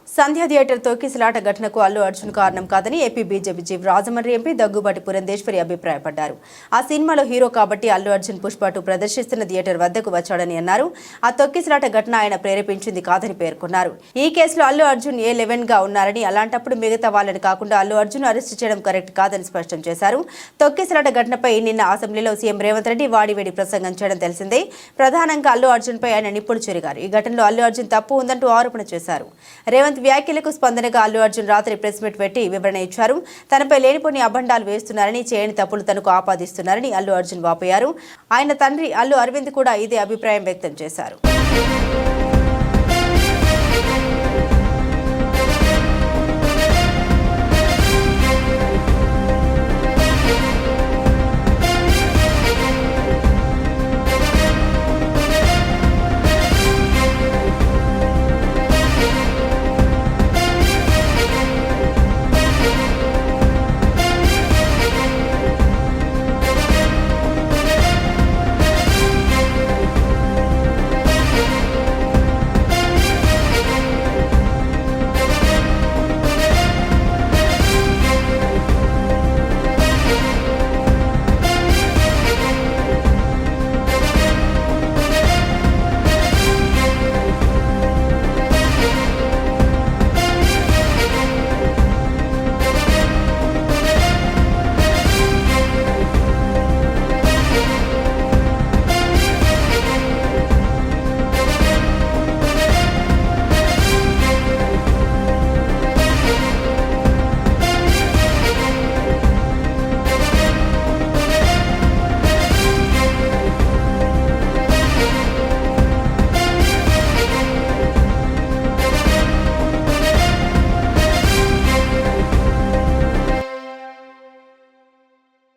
సంధ్య theatre తొక్కిసలాట ఘటనకు అల్లు అర్జున్ కారణం కాదని AP BJP chief Rajahmundry MP Daggubati Purandeswari అభిప్రాయపడ్డారు. ఆ సినిమాలో హీరో కాబట్టి అల్లు అర్జున్ పుష్ప 2 ప్రదర్శిస్తున్న థియేటర్ వద్దకు వచ్చాడని అన్నారు. ఆ తొక్కిసలాట ఘటన ఆయన ప్రేరేపించింది కాదని పేర్కొన్నారు. ఈ కేసులో అల్లు అర్జున్ A11 గా ఉన్నారని, అలాంటప్పుడు మిగతా వాళ్ళని కాకుండా అల్లు అర్జున్ అరెస్టు చేయడం కరెక్ట్ కాదని స్పష్టం చేశారు. తొక్కిసలాట ఘటనపై నిన్న అసెంబ్లీలో సీఎం రేవంత్ రెడ్డి వాడివేడి ప్రసంగం చేయడం తెలిసిందే. ప్రధానంగా అల్లు అర్జున్ పై ఆయన నిప్పులు చెరిగారు. ఈ ఘటనలో అల్లు అర్జున్ తప్పు ఉందంటూ ఆరోపణ చేశారు. రేవంత్ వ్యాఖ్యలకు స్పందనగా అల్లు అర్జున్ రాత్రి ప్రెస్ మీట్ పెట్టి వివరణ ఇచ్చారు. తనపై లేనిపోని అబండాలు వేస్తున్నారని, చేయని తప్పులు తనకు ఆపాదిస్తున్నారని అల్లు అర్జున్ వాపోయారు. ఆయన తండ్రి అల్లు అరవింద్ కూడా ఇదే అభిప్రాయం వ్యక్తం చేశారు.